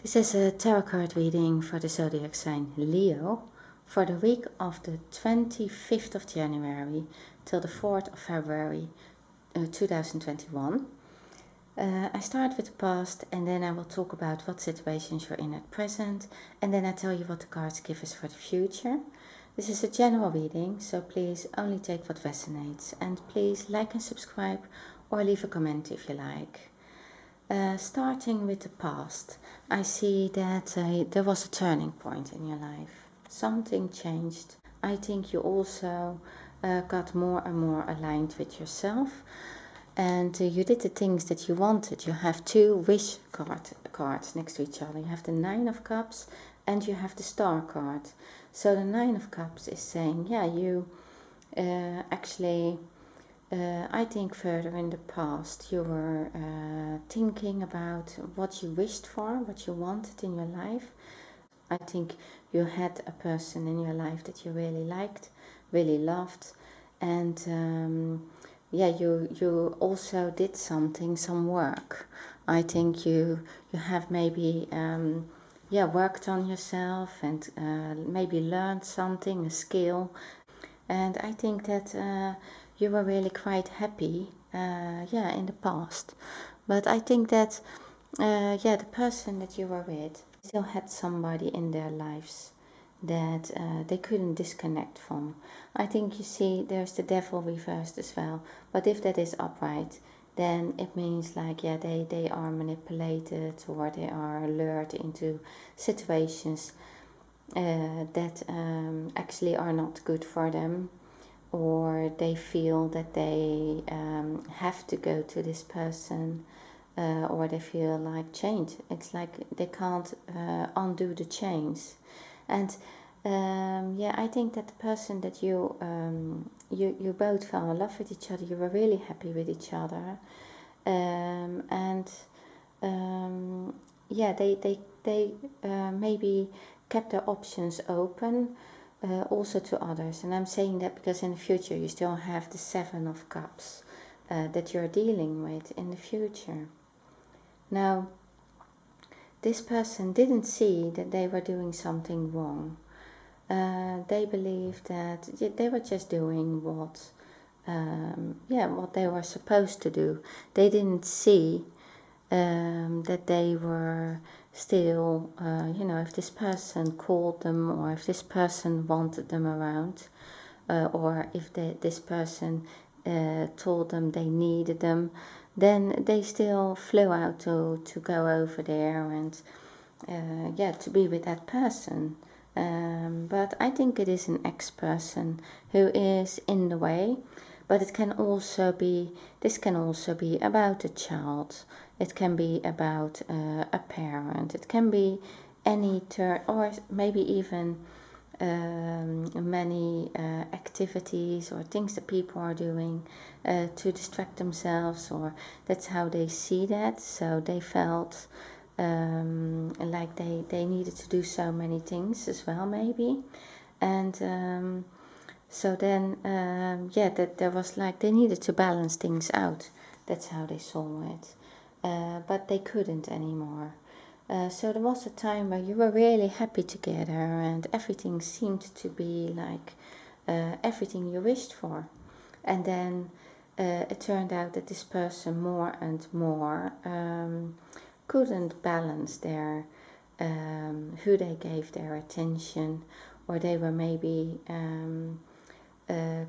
This is a tarot card reading for the Zodiac Sign Leo for the week of the 25th of January till the 4th of February 2021. I start with the past and then I will talk about what situations you're in at present, and then I tell you what the cards give us for the future. This is a general reading, so please only take what resonates, and please like and subscribe or leave a comment if you like. Starting with the past, I see that there was a turning point in your life. Something changed. I think you also got more and more aligned with yourself, and you did the things that you wanted. You have two wish cards next to each other. You have the Nine of Cups and you have the Star card. So the Nine of Cups is saying, yeah, you actually... I think further in the past you were thinking about what you wished for, what you wanted in your life. I think you had a person in your life that you really liked, really loved, and yeah, you also did some work. I think you have maybe worked on yourself and maybe learned something, a skill. And I think that you were really quite happy, in the past. But I think that, the person that you were with still had somebody in their lives that they couldn't disconnect from. I think you see there's the devil reversed as well. But if that is upright, then it means like, yeah, they are manipulated or they are lured into situations that actually are not good for them, or they feel that they have to go to this person, or they feel like change. It's like they can't undo the chains. And I think that the person that you both fell in love with each other, you were really happy with each other, they maybe kept their options open also to others. And I'm saying that because in the future you still have the Seven of Cups that you're dealing with in the future. Now, this person didn't see that they were doing something wrong. They believed that they were just doing what they were supposed to do. They didn't see that they were still, if this person called them, or if this person wanted them around, or if this person told them they needed them, then they still flew out to go over there and to be with that person. But I think it is an ex-person who is in the way. But it can also be, this can also be about a child. It can be about a parent. It can be any or maybe even many activities or things that people are doing to distract themselves, or that's how they see that. So they felt like they needed to do so many things as well, maybe. And so then, that there was like they needed to balance things out. That's how they saw it. But they couldn't anymore. So there was a time where you were really happy together and everything seemed to be like everything you wished for. And then it turned out that this person more and more couldn't balance their who they gave their attention, or they were maybe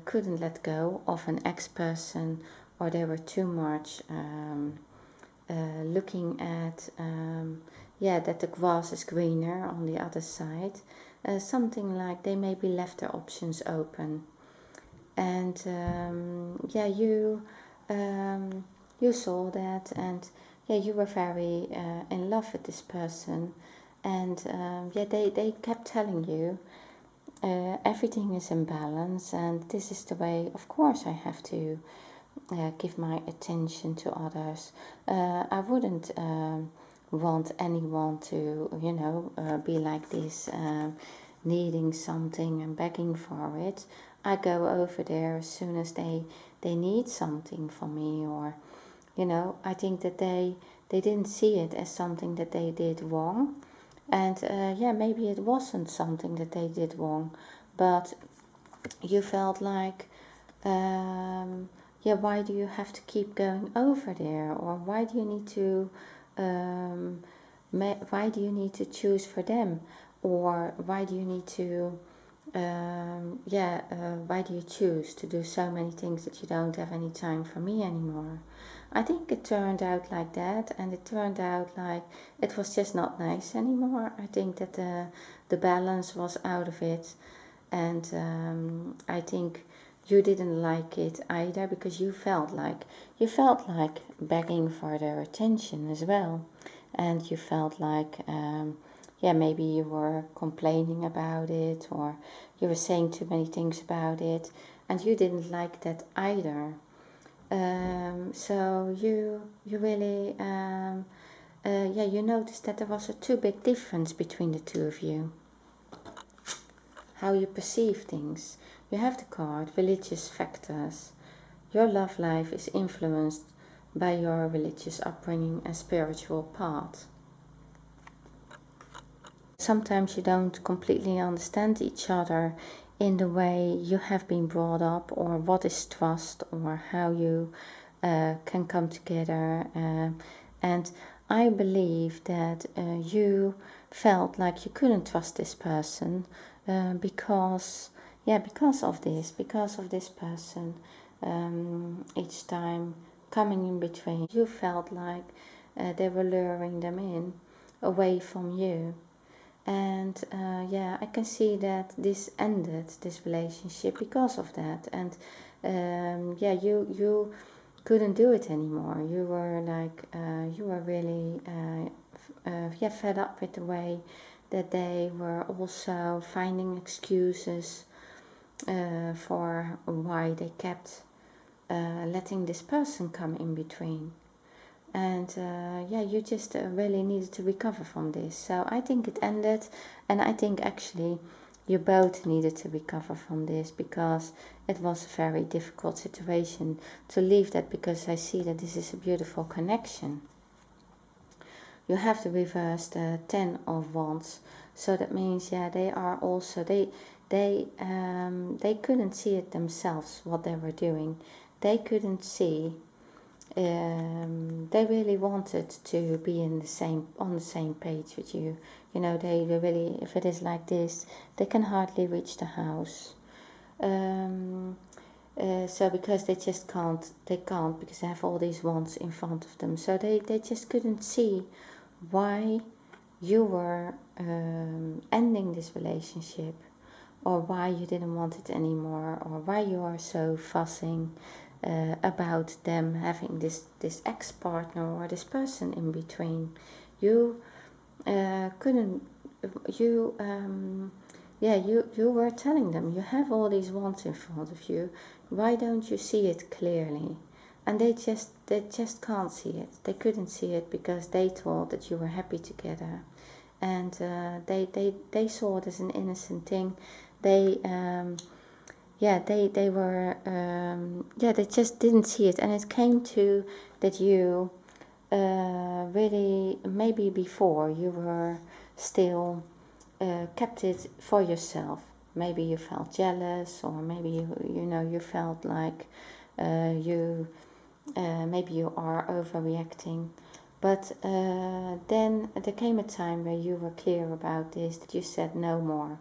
couldn't let go of an ex-person, or they were too much looking at that the grass is greener on the other side. Something like they maybe left their options open. And you saw that, and you were very in love with this person, and they kept telling you everything is in balance, and this is the way, of course I have to give my attention to others. I wouldn't want anyone to be like this, needing something and begging for it. I go over there as soon as they need something from me, or I think that they they didn't see it as something that they did wrong. And yeah, maybe it wasn't something that they did wrong, but you felt like, yeah, why do you have to keep going over there? Or why do you need to, why do you need to choose for them? Or why do you need to, why do you choose to do so many things that you don't have any time for me anymore? I think it turned out like that, and it turned out like it was just not nice anymore. I think that the balance was out of it, and I think you didn't like it either, because you felt like begging for their attention as well, and you felt like yeah, maybe you were complaining about it, or you were saying too many things about it, and you didn't like that either. So you really yeah, you noticed that there was a too big difference between the two of you, how you perceive things. You have the card religious factors. Your love life is influenced by your religious upbringing and spiritual path. Sometimes you don't completely understand each other in the way you have been brought up, or what is trust, or how you can come together. And I believe that you felt like you couldn't trust this person because, yeah, because of this person. Each time coming in between, you felt like they were luring them in away from you. And yeah, I can see that this ended, this relationship, because of that. And yeah, you couldn't do it anymore. You were like you were really yeah, fed up with the way that they were also finding excuses for why they kept letting this person come in between. And yeah, you just really needed to recover from this. So I think it ended, and I think actually you both needed to recover from this, because it was a very difficult situation to leave that, because I see that this is a beautiful connection. You have the reverse, the 10 of Wands, so that means, yeah, they are also, they couldn't see it themselves what they were doing. They couldn't see. They really wanted to be on the same page with you. You know, they really, if it is like this, they can hardly reach the house. So because they just can't, because they have all these wands in front of them. So they just couldn't see why you were ending this relationship, or why you didn't want it anymore, or why you are so fussing about them having this ex-partner or this person in between. You couldn't, you yeah, you were telling them you have all these wands in front of you. Why don't you see it clearly? And they just can't see it. They couldn't see it because they thought that you were happy together, and they saw it as an innocent thing. They yeah, they were yeah, they just didn't see it, and it came to that you really, maybe before you were still kept it for yourself. Maybe you felt jealous, or maybe you know, you felt like you maybe you are overreacting. But then there came a time where you were clear about this, that you said no more.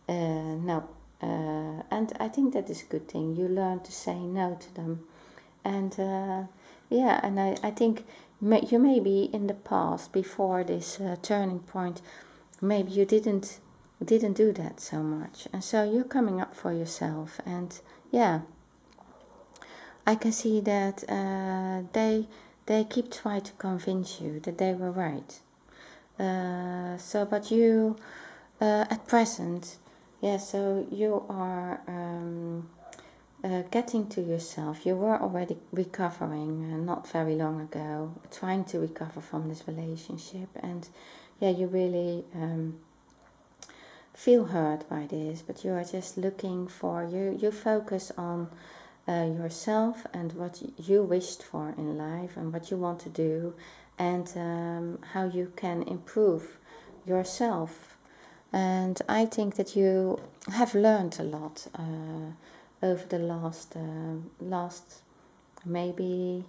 No. And I think that is a good thing. You learn to say no to them. And yeah, and I think you maybe in the past, before this turning point, maybe you didn't do that so much. And so you're coming up for yourself. And yeah, I can see that they keep trying to convince you that they were right. So, but you at present, yeah, so you are getting to yourself. You were already recovering not very long ago, trying to recover from this relationship, and yeah, you really feel hurt by this, but you are just looking for, you focus on yourself and what you wished for in life and what you want to do, and how you can improve yourself. And I think that you have learned a lot over the last maybe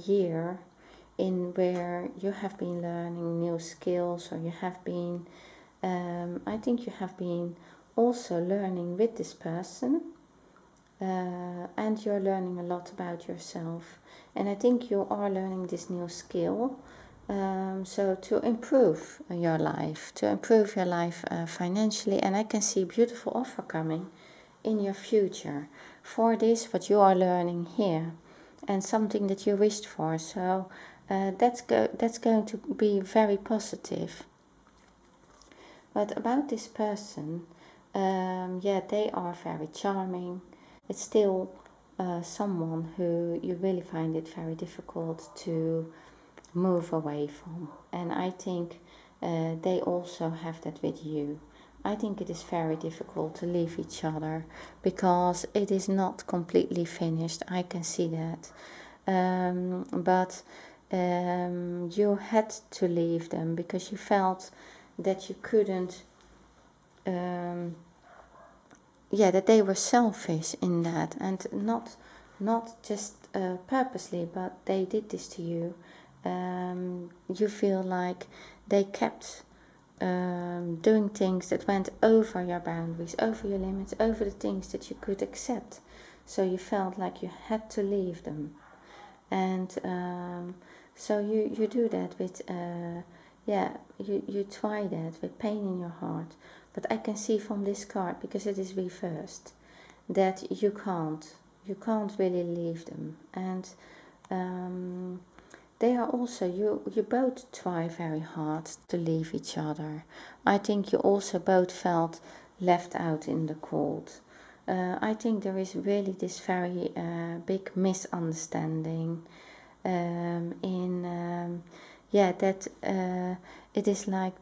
year, in where you have been learning new skills, or you have been I think you have been also learning with this person, and you're learning a lot about yourself. And I think you are learning this new skill, so to improve your life, financially. And I can see a beautiful offer coming in your future for this, what you are learning here, and something that you wished for. So that's going to be very positive. But about this person, they are very charming. It's still someone who you really find it very difficult to move away from. And I think they also have that with you. I think it is very difficult to leave each other because it is not completely finished. I can see that. But you had to leave them because you felt that you couldn't, that they were selfish in that, and not just purposely, but they did this to you. You feel like they kept doing things that went over your boundaries, over your limits, over the things that you could accept. So you felt like you had to leave them. And so you do that with, you try that with pain in your heart. But I can see from this card, because it is reversed, that you can't really leave them. And they are also, you both try very hard to leave each other. I think you also both felt left out in the cold. I think there is really this very big misunderstanding that it is like,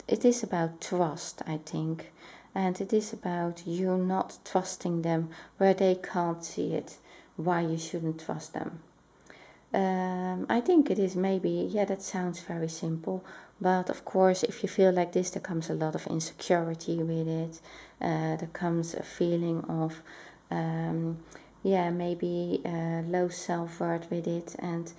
it is about trust, I think. And it is about you not trusting them where they can't see it, why you shouldn't trust them. I think it is maybe, that sounds very simple, but of course if you feel like this, there comes a lot of insecurity with it. There comes a feeling of maybe low self-worth with it, and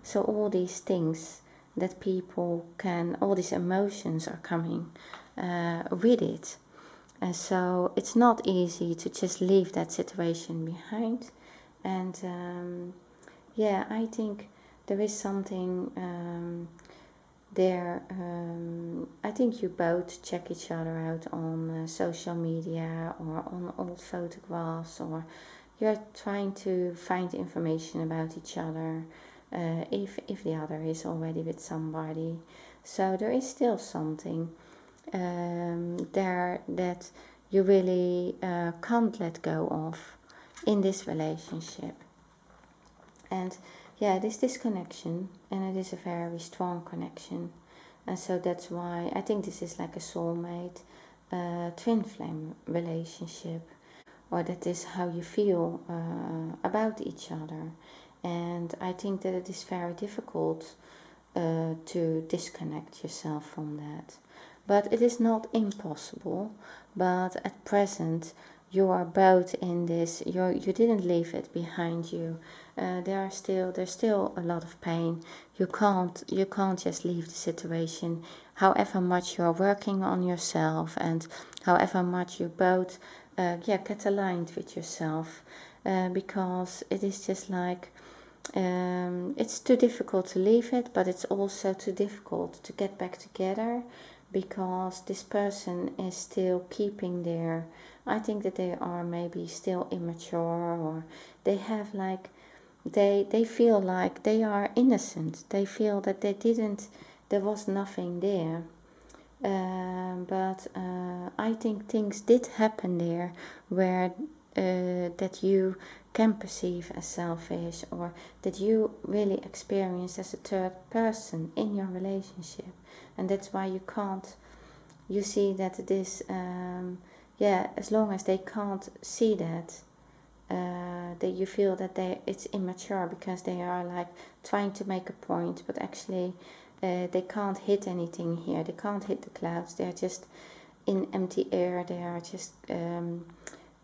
so all these things that people can, all these emotions are coming with it. And so it's not easy to just leave that situation behind. And I think there is something there. I think you both check each other out on social media or on old photographs, or you're trying to find information about each other if the other is already with somebody. So there is still something there that you really can't let go of in this relationship. And it is this connection, and it is a very strong connection. And so that's why I think this is like a soulmate, twin flame relationship, or that is how you feel about each other. And I think that it is very difficult to disconnect yourself from that. But it is not impossible. But at present, you are both in this. You didn't leave it behind you. There's still a lot of pain. You can't just leave the situation. However much you're working on yourself, and however much you both get aligned with yourself, because it is just like, it's too difficult to leave it, but it's also too difficult to get back together, because this person is still keeping their, I think that they are maybe still immature, or they have like, they feel like they are innocent. They feel that there was nothing there. But I think things did happen there where that you can perceive as selfish, or that you really experience as a third person in your relationship. And that's why you see that this, as long as they can't see that, that you feel that it's immature because they are like trying to make a point, but actually they can't hit anything here. They can't hit the clouds. They're just in empty air. They are just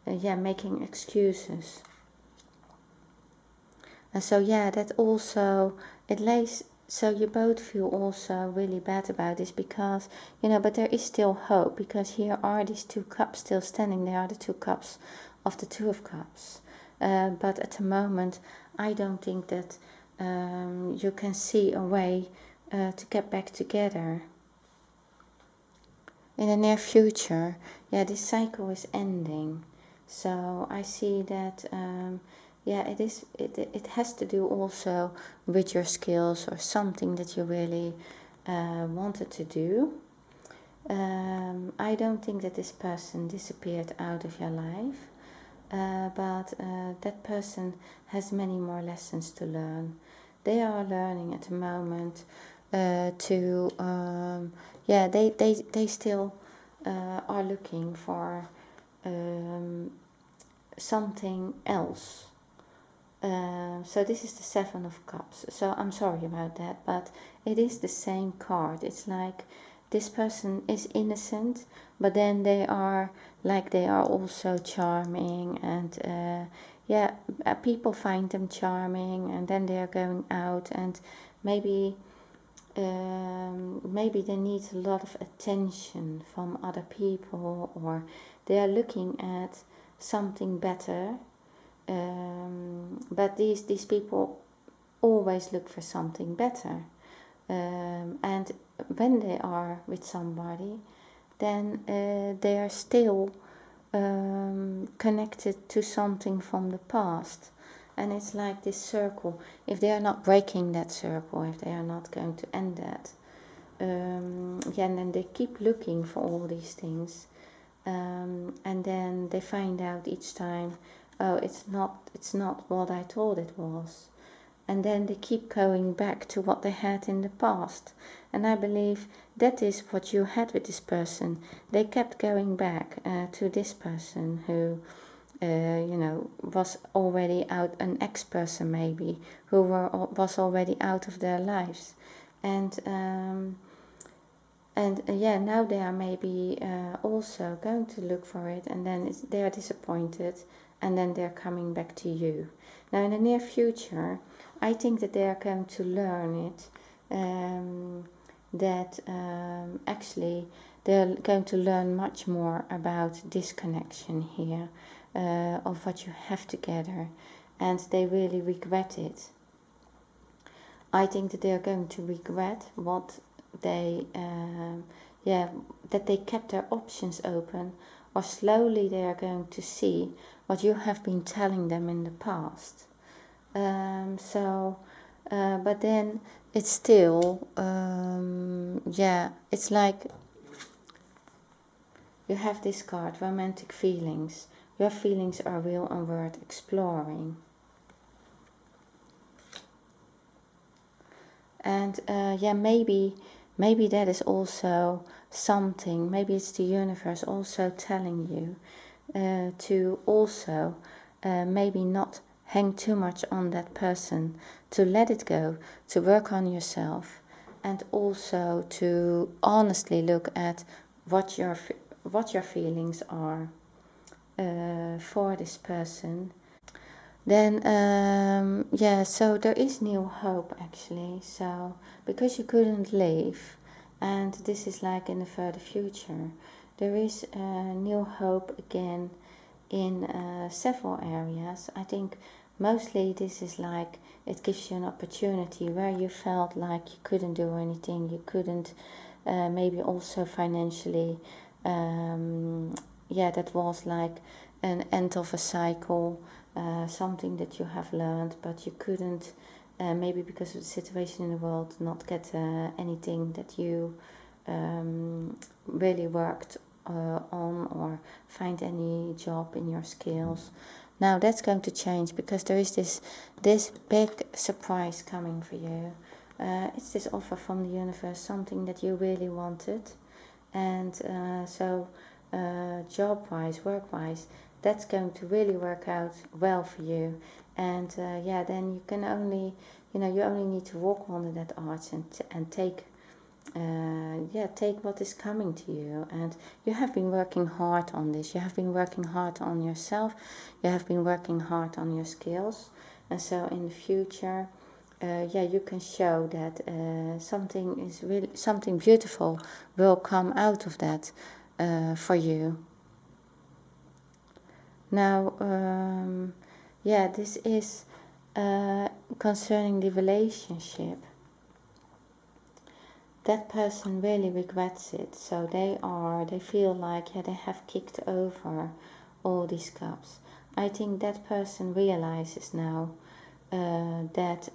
making excuses. And so that also it lays. So you both feel also really bad about this because but there is still hope, because here are these 2 cups still standing. They are the 2 cups of the 2 of Cups. But at the moment, I don't think that you can see a way to get back together. In the near future, this cycle is ending. So I see that, it has to do also with your skills or something that you really wanted to do. I don't think that this person disappeared out of your life. But that person has many more lessons to learn. They are learning at the moment they still are looking for something else. So this is the 7 of Cups. So I'm sorry about that, but it is the same card. It's like this person is innocent, but then they are also charming, and people find them charming, and then they are going out, and maybe they need a lot of attention from other people, or they are looking at something better. But these people always look for something better. And when they are with somebody, then they are still connected to something from the past. And it's like this circle. If they are not breaking that circle, if they are not going to end that, and then they keep looking for all these things. And then they find out each time, oh, it's not what I thought it was. And then they keep going back to what they had in the past. And I believe that is what you had with this person. They kept going back to this person who, was already out, an ex-person maybe, who was already out of their lives. And now they are maybe also going to look for it, and then they are disappointed, and then they're coming back to you. Now in the near future, I think that they are going to learn it, actually they're going to learn much more about this connection here, of what you have together, and they really regret it. I think that they are going to regret what they, that they kept their options open, or slowly they are going to see what you have been telling them in the past. But then it's still, it's like you have this card, romantic feelings. Your feelings are real and worth exploring. And maybe that is also something, maybe it's the universe also telling you to also maybe not hang too much on that person, to let it go, to work on yourself, and also to honestly look at what your feelings are for this person. Then so there is new hope actually. So because you couldn't leave, and this is like in the further future, there is new hope again in several areas. I think mostly this is like it gives you an opportunity where you felt like you couldn't do anything, you couldn't maybe also financially, that was like an end of a cycle, something that you have learned, but you couldn't maybe because of the situation in the world not get anything that you really worked on, or find any job in your skills. Now that's going to change, because there is this big surprise coming for you. It's this offer from the universe, something that you really wanted, and job-wise, work-wise, that's going to really work out well for you. And yeah, then you can only, you know, you only need to walk under that arch and take take what is coming to you. And you have been working hard on this, you have been working hard on yourself, you have been working hard on your skills, and so in the future you can show that something beautiful will come out of that for you. Now this is concerning the relationship. That person really regrets it, so they feel like they have kicked over all these cups. I think that person realizes now that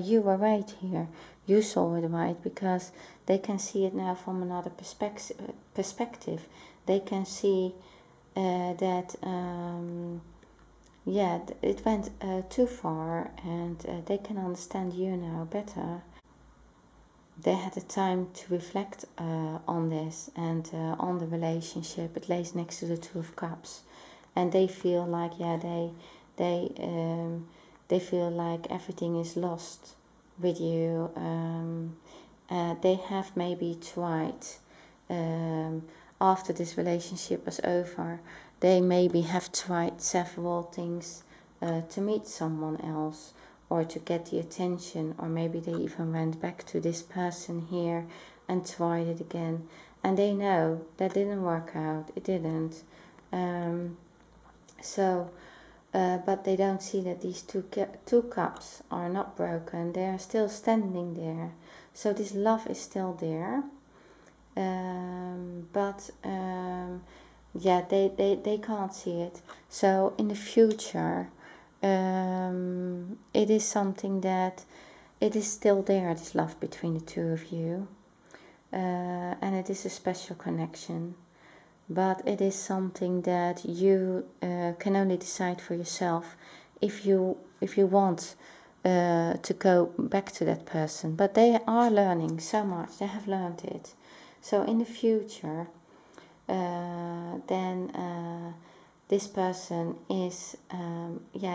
you were right here, you saw it right, because they can see it now from another perspective. They can see that it went too far, and they can understand you now better. They had the time to reflect on this and on the relationship. It lays next to the Two of Cups, and they feel like they feel like everything is lost with you. They have maybe tried after this relationship was over. They maybe have tried several things to meet someone else, or to get the attention, or maybe they even went back to this person here and tried it again, and they know that didn't work out. It didn't. But they don't see that these two cups are not broken. They are still standing there. So this love is still there. They can't see it. So in the future, it is something that it is still there, this love between the two of you, and it is a special connection, but it is something that you can only decide for yourself if you want to go back to that person. But they are learning so much, they have learned it. So in the future, this person is,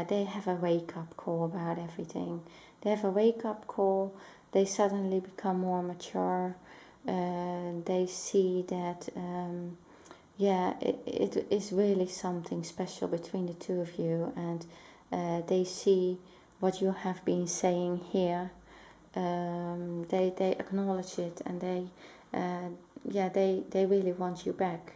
they have a wake-up call about everything. They have a wake-up call. They suddenly become more mature. They see that, it is really something special between the two of you, and they see what you have been saying here. They acknowledge it, and they really want you back.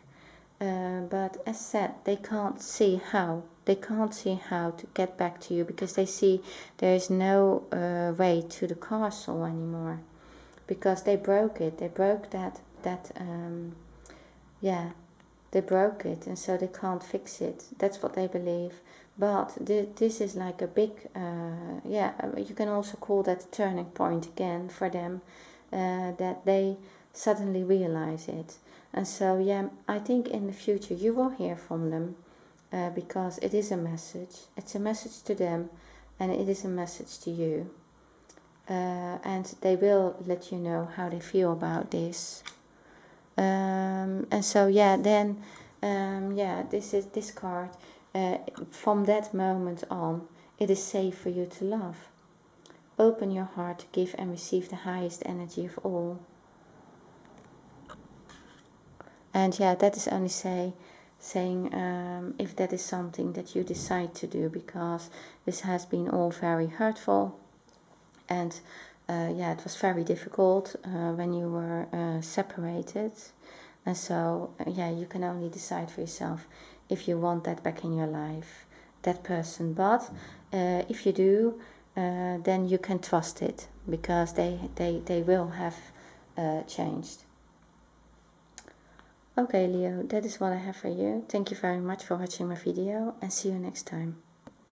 But as said, they can't see how. They can't see how to get back to you, because they see there is no way to the castle anymore, because they broke it. They broke they broke it, and so they can't fix it. That's what they believe. But this is like a big, you can also call that a turning point again for them, that they suddenly realize it. And so, I think in the future you will hear from them, because it is a message. It's a message to them, and it is a message to you. And they will let you know how they feel about this. And so, this card. From that moment on, it is safe for you to love. Open your heart to give and receive the highest energy of all. And that is only saying if that is something that you decide to do, because this has been all very hurtful, and it was very difficult when you were separated. And so you can only decide for yourself if you want that back in your life, that person. But if you do, then you can trust it, because they will have changed. Okay, Leo, that is what I have for you. Thank you very much for watching my video, and see you next time.